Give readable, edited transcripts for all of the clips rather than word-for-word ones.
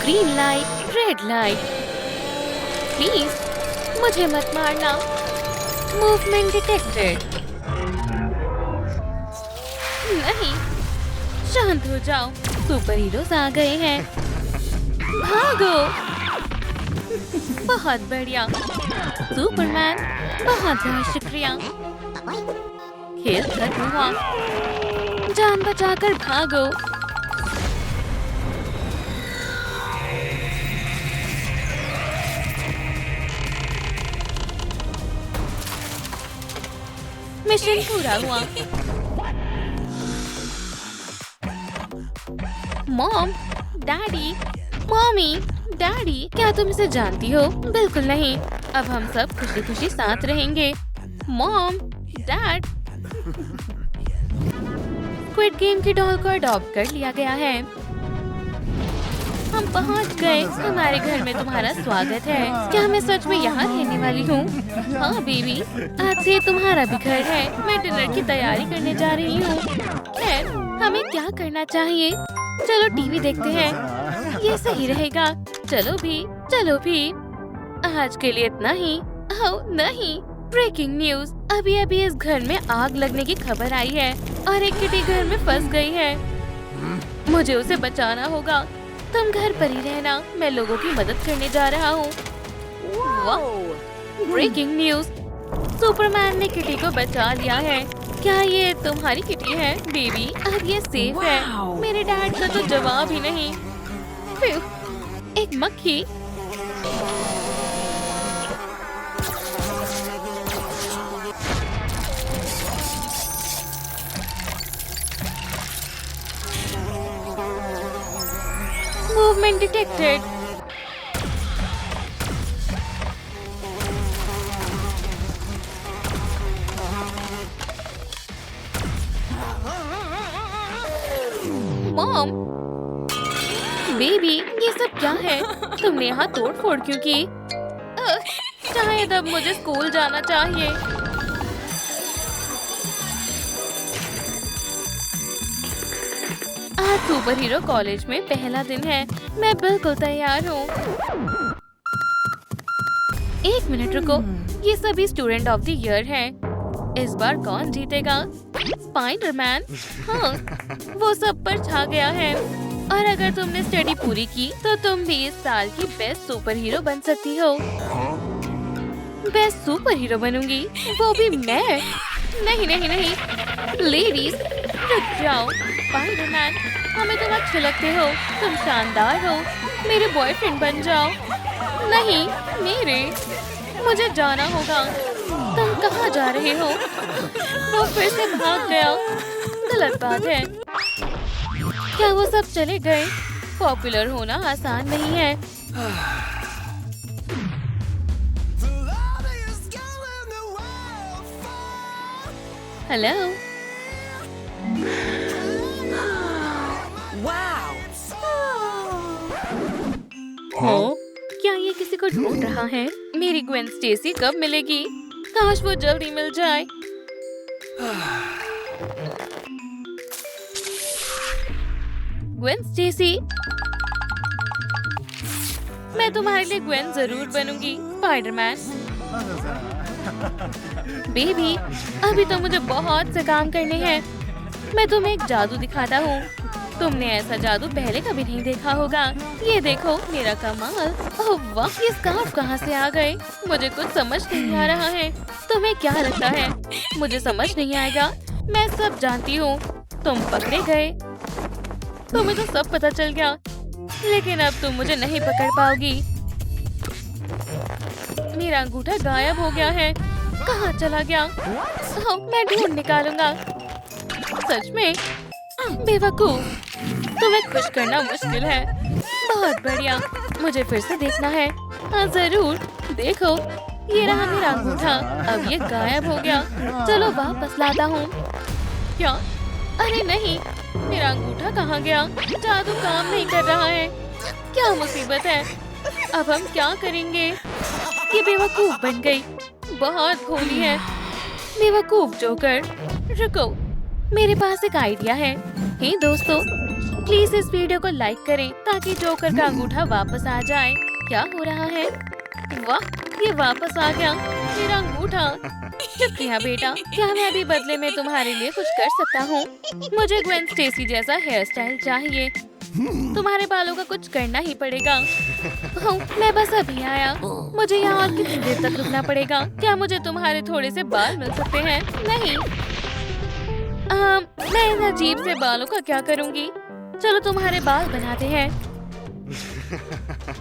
Green light, red light. Please मुझे मत मारना। Movement detected. नहीं, शांत हो जाओ। सुपर हीरोज आ गए हैं। भागो। बहुत बढ़िया सुपरमैन, बहुत बहुत शुक्रिया। खेल खत्म हुआ। जान बचाकर भागो। मिशन पूरा हुआ। मॉम, डैडी, मॉमी, डैडी, क्या तुम इसे जानती हो? बिल्कुल नहीं। अब हम सब खुशी खुशी साथ रहेंगे। Mom, dad. स्क्विड गेम की डॉल को अडॉप्ट कर लिया गया है। हम पहुंच गए। हमारे घर में तुम्हारा स्वागत है। क्या मैं सच में यहाँ रहने वाली हूँ? हाँ बेबी, आज से तुम्हारा भी घर है। मैं डिनर की तैयारी करने जा रही हूँ। खैर, हमें क्या करना चाहिए? चलो टीवी देखते हैं। ये सही रहेगा। चलो भी। आज के लिए इतना ही। ओह नहीं, ब्रेकिंग न्यूज। अभी अभी इस घर में आग लगने की खबर आई है और एक किटी घर में फंस गई है। मुझे उसे बचाना होगा। तुम घर पर ही रहना। मैं लोगों की मदद करने जा रहा हूँ। वाह, ब्रेकिंग न्यूज। सुपरमैन ने किटी को बचा लिया है। क्या ये तुम्हारी किटी है बेबी? अब ये सेफ है। मेरे डैड का तो जवाब ही नहीं। फिर एक मक्खी। Movement detected. मॉम, बेबी, ये सब क्या है? तुमने यहाँ तोड़ फोड़ क्यों की? शायद अब मुझे स्कूल जाना चाहिए। आज सुपर हीरो कॉलेज में पहला दिन है। मैं बिल्कुल तैयार हूँ। एक मिनट रुको। ये सभी स्टूडेंट ऑफ द ईयर हैं। इस बार कौन जीतेगा? स्पाइडरमैन। हाँ, वो सब पर छा गया है। और अगर तुमने स्टडी पूरी की तो तुम भी इस साल की बेस्ट सुपर हीरो बन सकती हो। बेस्ट सुपर हीरो बनूंगी, वो भी मैं। नहीं। लेडीज रुक जाओ। स्पाइडरमैन, हमें तुम अच्छे लगते हो। तुम शानदार हो। मेरे बॉयफ्रेंड बन जाओ। नहीं, मुझे जाना होगा। तुम कहाँ जा रहे हो? वो फिर से भाग गया। गलत बात है। क्या वो सब चले गए? पॉपुलर होना आसान नहीं है। हेलो। हो, क्या ये किसी को ढूंढ रहा है? मेरी ग्वेन स्टेसी कब मिलेगी? काश वो जल्दी मिल जाए। ग्वेन स्टेसी, मैं तुम्हारे लिए ग्वेन जरूर बनूंगी। स्पाइडरमैन। बेबी, अभी तो मुझे बहुत से काम करने हैं। मैं तुम्हें एक जादू दिखाता हूँ। तुमने ऐसा जादू पहले कभी नहीं देखा होगा। ये देखो मेरा कमाल। ओह वाह, ये स्कार्फ कहाँ से आ गए? मुझे कुछ समझ नहीं आ रहा है। तुम्हें क्या लगता है मुझे समझ नहीं आएगा? मैं सब जानती हूँ। तुम पकड़े गए। तुम्हें तो सब पता चल गया, लेकिन अब तुम मुझे नहीं पकड़ पाओगी। मेरा अंगूठा गायब हो गया है। कहाँ चला गया? मैं ढूंढ निकालूंगा। सच में? बेवकूफ, तुम्हें खुश करना मुश्किल है। बहुत बढ़िया, मुझे फिर से देखना है। हाँ जरूर, देखो ये रहा मेरा अंगूठा। अब ये गायब हो गया। चलो वापस लाता हूँ। क्या? अरे नहीं, मेरा अंगूठा कहाँ गया? जादू काम नहीं कर रहा है। क्या मुसीबत है? अब हम क्या करेंगे? ये बेवकूफ बन गई। बहुत भोली है। बेवकूफ जोकर। रुको, मेरे पास एक आइडिया है। हे दोस्तों, प्लीज इस वीडियो को लाइक करें ताकि जोकर का अंगूठा वापस आ जाए। क्या हो रहा है? वाह, ये वापस आ गया मेरा अंगूठा। शुक्रिया बेटा, क्या मैं भी बदले में तुम्हारे लिए कुछ कर सकता हूँ? मुझे ग्वेन स्टेसी जैसा हेयर स्टाइल चाहिए। तुम्हारे बालों का कुछ करना ही पड़ेगा। ओह, मैं बस अभी आया। मुझे यहाँ और कितनी देर तक रुकना पड़ेगा? क्या मुझे तुम्हारे थोड़े से बाल मिल सकते हैं? नहीं। मैं इन अजीब से बालों का क्या करूँगी? चलो तुम्हारे बाल बनाते हैं।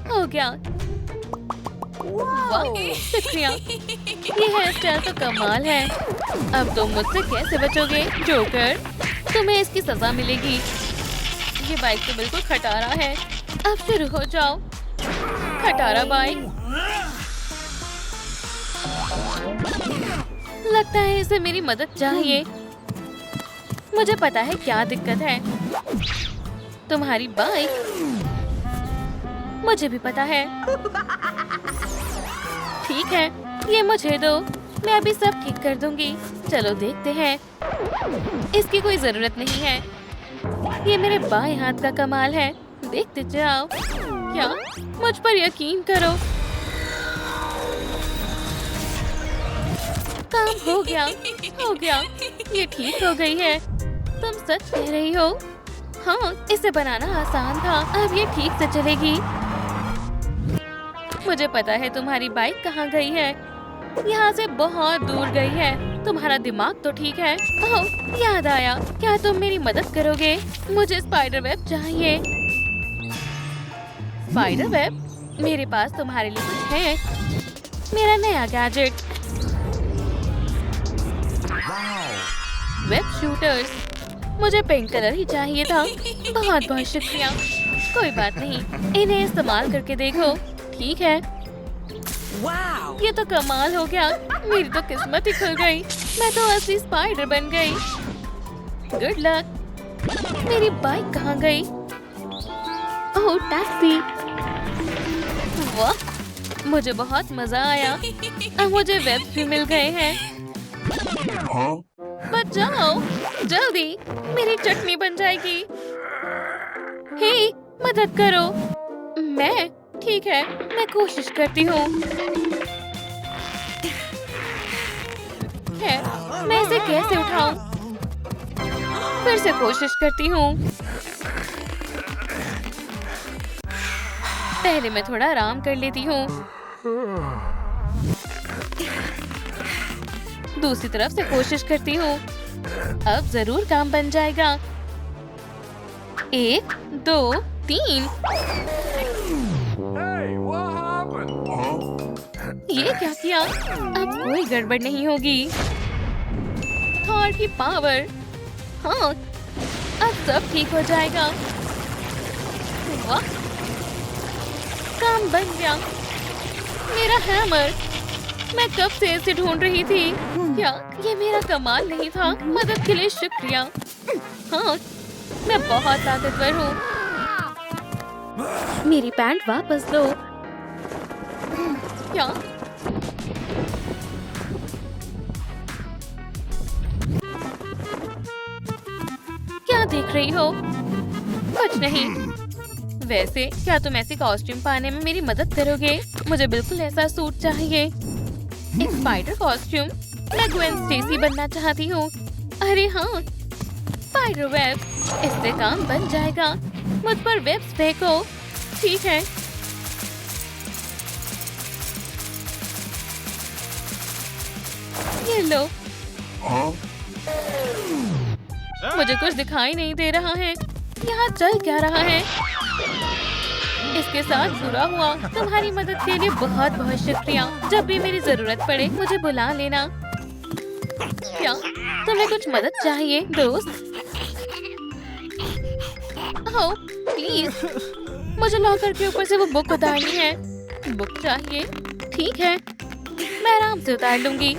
हो गया। वाह, शुक्रिया। ये हेयर स्टाइल तो कमाल है। अब तुम मुझसे कैसे बचोगे जोकर? तुम्हें इसकी सजा मिलेगी। ये बाइक तो बिल्कुल खटारा है। अब शुरू हो जाओ। खटारा बाइक। लगता है इसे मेरी मदद चाहिए। मुझे पता है क्या दिक्कत है। तुम्हारी बाइक। मुझे भी पता है। ठीक है, ये मुझे दो। मैं अभी सब ठीक कर दूंगी। चलो देखते हैं। इसकी कोई जरूरत नहीं है। ये मेरे बाएं हाथ का कमाल है। देखते जाओ। क्या? मुझ पर यकीन करो। काम हो गया। हो गया। ये ठीक हो गई है। तुम सच कह रही हो? हाँ, इसे बनाना आसान था। अब ये ठीक से चलेगी। मुझे पता है तुम्हारी बाइक कहाँ गई है। यहाँ से बहुत दूर गई है। तुम्हारा दिमाग तो ठीक है। ओह, याद आया। क्या तुम मेरी मदद करोगे? मुझे स्पाइडर वेब चाहिए। Spider web? मेरे पास तुम्हारे लिए कुछ है। मेरा नया गैजेट। Web shooters. मुझे पिंक कलर ही चाहिए था। बहुत बहुत शुक्रिया। कोई बात नहीं, इन्हें इस्तेमाल करके देखो। ठीक है। ये तो कमाल हो गया। मेरी तो किस्मत ही खुल गई। मैं तो असली स्पाइडर बन गई। Good luck. मेरी बाइक कहाँ गई? ओह, टैक्सी। वाह, मुझे बहुत मजा आया। अब मुझे वेब्स भी मिल गए हैं। बचाओ, जल्दी, मेरी चटनी बन जाएगी। हे, मदद करो। मैं? ठीक है, मैं कोशिश करती हूँ। मैं इसे कैसे उठाऊं? फिर से कोशिश करती हूँ। पहले मैं थोड़ा आराम कर लेती हूँ। दूसरी तरफ से कोशिश करती हूँ। अब जरूर काम बन जाएगा। 1, 2, 3। ये क्या किया? अब कोई गड़बड़ नहीं होगी। थॉर की पावर। हाँ, अब सब ठीक हो जाएगा। वाह, काम बन गया। मेरा हैमर। मैं कब से इसे ढूंढ रही थी। क्या ये मेरा कमाल नहीं था? मदद के लिए शुक्रिया। हाँ, मैं बहुत ताकतवर हूँ। मेरी पैंट वापस दो। क्या? क्या देख रही हो? कुछ नहीं। वैसे क्या तुम ऐसी कॉस्ट्यूम पाने में मेरी मदद करोगे? मुझे बिल्कुल ऐसा सूट चाहिए। एक स्पाइडर कॉस्ट्यूम। मैं ग्वेन स्टेसी बनना चाहती हूँ। अरे हाँ, स्पाइडर वेब। इससे काम बन जाएगा। मुझ पर वेब्स फेंको। ठीक है। ये लो। मुझे कुछ दिखाई नहीं दे रहा है। यहाँ चल क्या रहा है? इसके साथ बुरा हुआ। तुम्हारी मदद के लिए बहुत बहुत शुक्रिया। जब भी मेरी जरूरत पड़े मुझे बुला लेना। क्या तुम्हें कुछ मदद चाहिए दोस्त? ओह प्लीज, मुझे लॉकर के ऊपर से वो बुक उतारनी है। बुक चाहिए? ठीक है, मैं आराम से उतार लूंगी।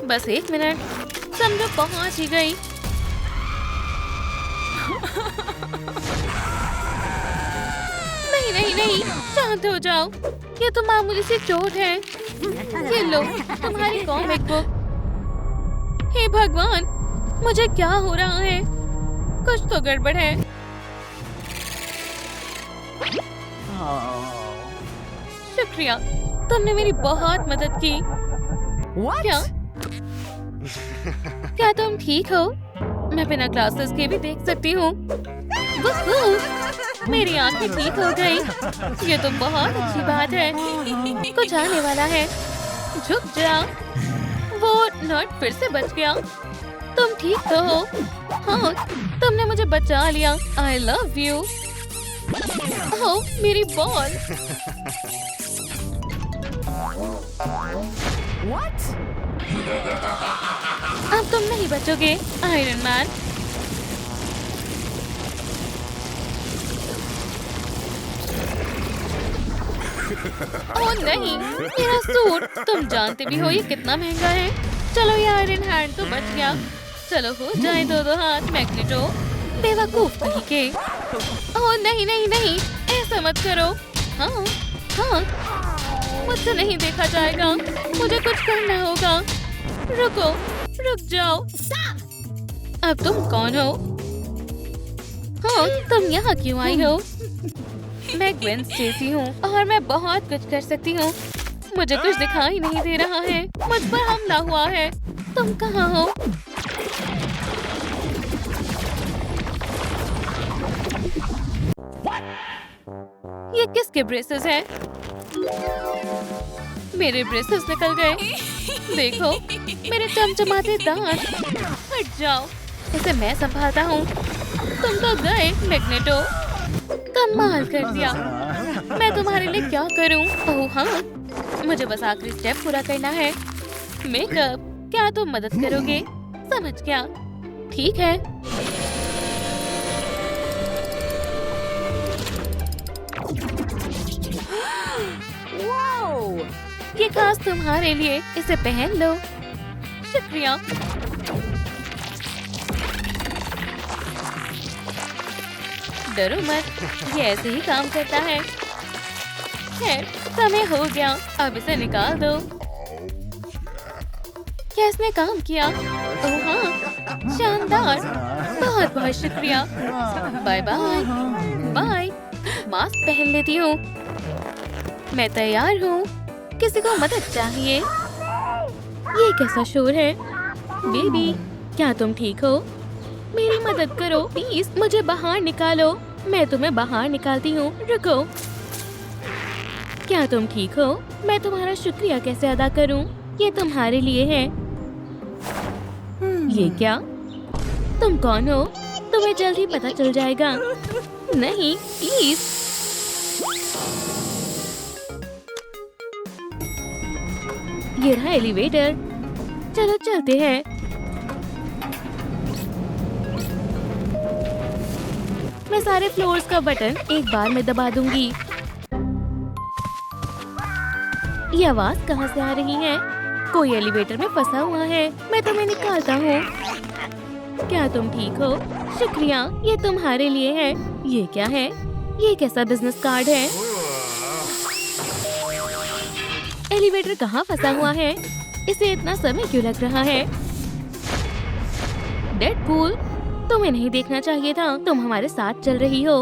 बस 1 मिनट। समझो पहुंच ही गई। नहीं नहीं नहीं, शांत हो जाओ। ये तो मामूली सी चोट है। ये लो तुम्हारी कॉमिक बुक। हे भगवान, मुझे क्या हो रहा है? कुछ तो गड़बड़ है। शुक्रिया, तुमने मेरी बहुत मदद की। क्या क्या तुम ठीक हो? मैं बिना ग्लासेस के भी देख सकती हूँ। वुहू! मेरी आंखें ठीक हो गई। ये तो बहुत अच्छी बात है। कुछ आने वाला है। झुक जा। वो नट फिर से बच गया। तुम ठीक तो हो? हाँ, तुमने मुझे बचा लिया। I love you। ओह, मेरी बॉल। अब तुम नहीं बचोगे, आयरन मैन। ओह नहीं, मेरा सूट। तुम जानते भी हो ये कितना महंगा है। चलो, ये आयरन हैंड तो बच गया। चलो हो जाए दो हाथ मैग्नेटो। बेवकूफ कहीं के। ओह नहीं नहीं नहीं, ऐसा मत करो। हाँ हाँ, मुझसे नहीं देखा जाएगा। मुझे कुछ करना होगा। रुको, रुक जाओ। अब तुम कौन हो? हाँ, तुम यहाँ क्यों आई हो? मैं ग्वेन स्टेसी हूँ और मैं बहुत कुछ कर सकती हूँ। मुझे कुछ दिखाई नहीं दे रहा है। मुझ पर हमला हुआ है। तुम कहाँ हो? ये किसके ब्रेसेस हैं? मेरे ब्रेसेस निकल गए। देखो, मेरे चमचमाते दांत। हट जाओ, इसे मैं संभालता हूँ। तुम तो गए मैग्नेटो। कमाल कर दिया। मैं तुम्हारे लिए क्या करूँ? ओह हाँ, मुझे बस आखिरी स्टेप पूरा करना है। मेकअप। क्या तुम मदद करोगे? समझ गया। ठीक है। ये खास तुम्हारे लिए, इसे पहन लो। शुक्रिया। डरो मत, ये ऐसे ही काम करता है। खैर, समय हो गया। अब इसे निकाल दो। क्या इसने काम किया? ओह हाँ, शानदार। बहुत बहुत शुक्रिया। Bye bye. बाय। मास्क पहन लेती हूँ। मैं तैयार हूँ। किसी को मदद चाहिए? ये कैसा शोर है? बेबी, क्या तुम ठीक हो? मेरी मदद करो प्लीज। मुझे बाहर निकालो। मैं तुम्हें बाहर निकालती हूँ। रुको। क्या तुम ठीक हो? मैं तुम्हारा शुक्रिया कैसे अदा करूँ? ये तुम्हारे लिए है। ये क्या? तुम कौन हो? तुम्हें जल्द ही पता चल जाएगा। नहीं, प्लीज। ये रहा एलिवेटर। चलो चलते हैं। मैं सारे फ्लोर्स का बटन एक बार में दबा दूंगी। ये आवाज कहाँ से आ रही है? कोई एलिवेटर में फंसा हुआ है। मैं तुम्हें निकालता हूँ। क्या तुम ठीक हो? शुक्रिया, ये तुम्हारे लिए है। ये क्या है? ये कैसा बिजनेस कार्ड है? एलिवेटर कहाँ फंसा हुआ है? इसे इतना समय क्यों लग रहा है? डेडपूल, तुम्हें नहीं देखना चाहिए था। तुम हमारे साथ चल रही हो।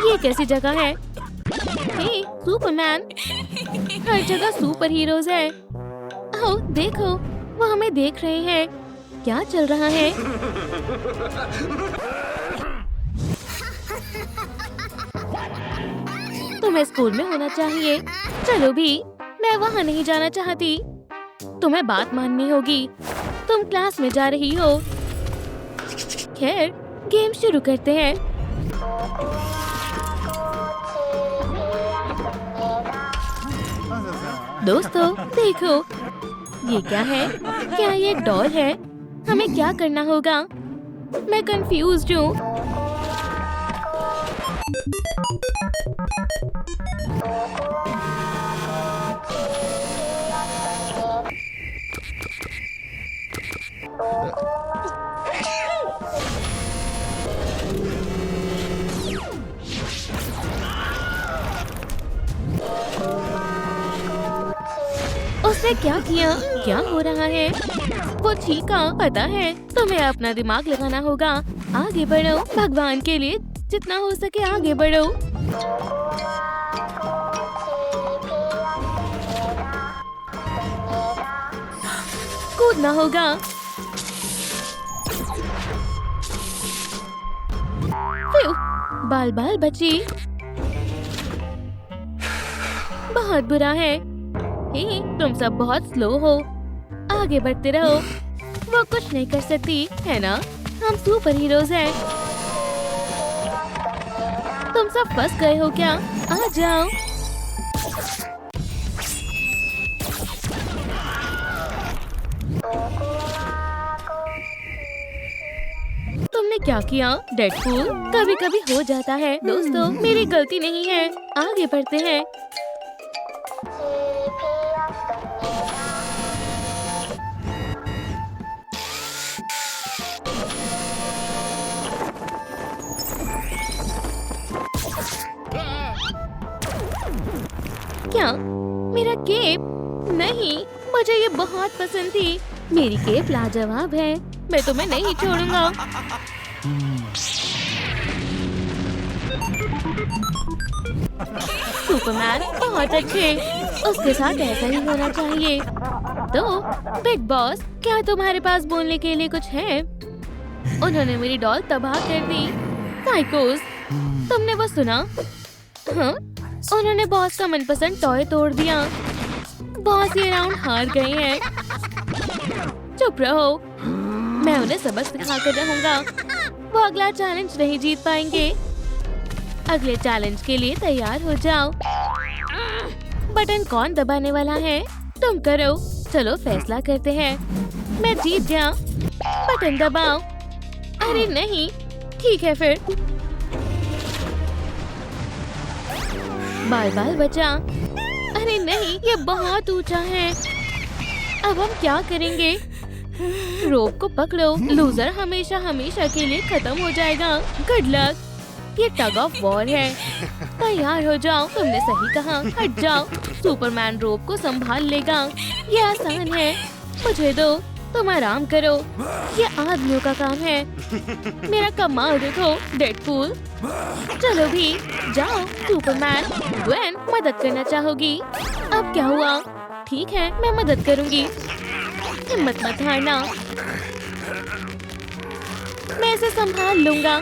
ये कैसी जगह है? हे, सुपरमैन। हर जगह सुपर हीरोज है। ओह, देखो, वो हमें देख रहे हैं। क्या चल रहा है? तुम्हें स्कूल में होना चाहिए। चलो भी, मैं वहाँ नहीं जाना चाहती। तुम्हें बात माननी होगी। तुम क्लास में जा रही हो। खैर, गेम शुरू करते हैं। दोस्तों, देखो, ये क्या है? क्या ये एक डॉल है? हमें क्या करना होगा? मैं कंफ्यूज्ड हूँ। उसने क्या किया? क्या हो रहा है? वो चीखा। पता है, तुम्हें अपना दिमाग लगाना होगा। आगे बढ़ो, भगवान के लिए जितना हो सके आगे बढ़ो। कूदना होगा। बाल बाल बची। बहुत बुरा है। हे, तुम सब बहुत स्लो हो। आगे बढ़ते रहो। वो कुछ नहीं कर सकती है ना, हम सुपर हीरोज हैं। तुम सब फंस गए हो क्या? आ जाओ। तुमने क्या किया डेडपूल? कभी कभी हो जाता है दोस्तों, मेरी गलती नहीं है। आगे बढ़ते हैं। क्या मेरा केप? नहीं, मुझे ये बहुत पसंद थी। मेरी केप लाजवाब है। मैं तुम्हें नहीं छोड़ूंगा। सुपरमैन बहुत अच्छे। उसके साथ ऐसा ही होना चाहिए। तो बिग बॉस, क्या तुम्हारे पास बोलने के लिए कुछ है? उन्होंने मेरी डॉल तबाह कर दी। साइकोस, तुमने वो सुना? हाँ, उन्होंने बॉस का मनपसंद टॉय तोड़ दिया। बॉस ये राउंड हार गए हैं। चुप रहो, मैं उन्हें सबक सिखा कर रहूंगा। वो अगला चैलेंज नहीं जीत पाएंगे। अगले चैलेंज के लिए तैयार हो जाओ। बटन कौन दबाने वाला है? तुम करो। चलो फैसला करते हैं। मैं जीत गया। बटन दबाओ। अरे नहीं, ठीक है फिर। बाल बाल बचा। अरे नहीं, ये बहुत ऊंचा है। अब हम क्या करेंगे? रोप को पकड़ो। लूजर हमेशा हमेशा के लिए खत्म हो जाएगा। Good luck. ये टग ऑफ वॉर है। तैयार हो जाओ। तुमने सही कहा। हट जाओ। सुपरमैन रोप को संभाल लेगा। ये आसान है। मुझे दो। तुम आराम करो। ये आदमियों का काम है। मेरा कमाल देखो डेडपूल। चलो भी जाओ। सुपरमैन, ग्वेन मदद करना चाहोगी? अब क्या हुआ? ठीक है, मैं मदद करूंगी। हिम्मत मत हारना। मैं इसे संभाल लूंगा।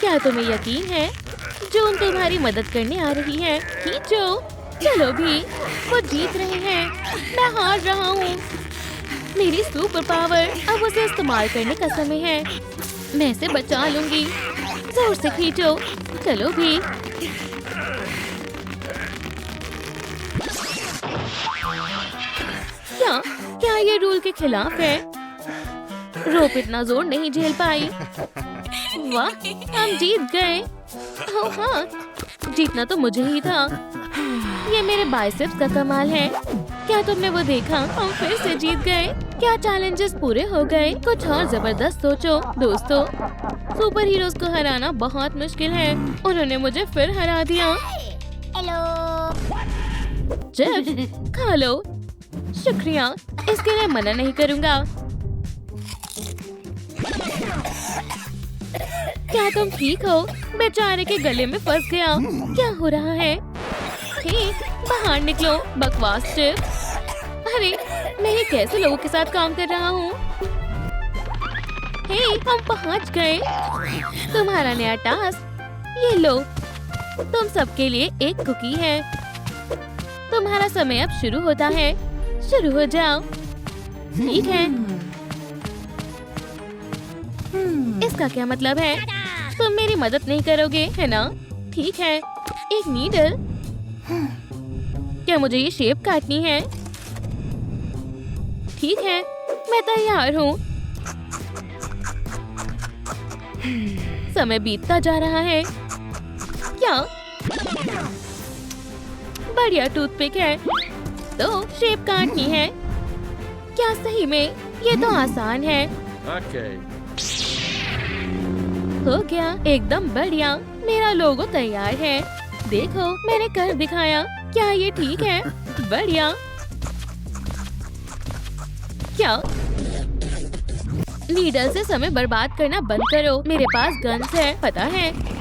क्या तुम्हें यकीन है? जून तुम्हारी मदद करने आ रही है। खींचो। चलो भी, वो जीत रहे हैं। मैं हार रहा हूँ। मेरी सुपर पावर, अब उसे इस्तेमाल करने का समय है। मैं इसे बचा लूंगी। जोर से खींचो। चलो भी। क्या क्या ये रूल के खिलाफ है? रोप इतना जोर नहीं झेल पाई। वाह, हम जीत गए। ओह हाँ, जीतना तो मुझे ही था। ये मेरे बाइसेप्स का कमाल है। क्या तुमने वो देखा? हम फिर से जीत गए। क्या चैलेंजेस पूरे हो गए? कुछ और जबरदस्त सोचो दोस्तों। सुपर हीरोज को हराना बहुत मुश्किल है। उन्होंने मुझे फिर हरा दिया। चिप्स खा लो। शुक्रिया, इसके लिए मना नहीं करूँगा। क्या तुम ठीक हो? बेचारे के गले में फंस गया। क्या हो रहा है? हे, बाहर निकलो बकवास चिप्स। अरे, मैं ये कैसे लोगों के साथ काम कर रहा हूँ? हे, हम पहुँच गए। तुम्हारा नया टास्क ये लो। तुम सबके लिए एक कुकी है। तुम्हारा समय अब शुरू होता है। शुरू हो जाओ। ठीक है। इसका क्या मतलब है? तुम मेरी मदद नहीं करोगे, है ना? ठीक है। एक नीडल। क्या मुझे ये शेप काटनी है? ठीक है, मैं तैयार हूँ। समय बीतता जा रहा है। क्या? बढ़िया टूथपिक है। तो शेप काटनी है। क्या सही में? ये तो आसान है। हो गया, एकदम बढ़िया। मेरा लोगो तैयार है। देखो, मैंने कर दिखाया। क्या ये ठीक है? बढ़िया। क्या? नीडल से समय बर्बाद करना बंद करो। मेरे पास गन्स है, पता है।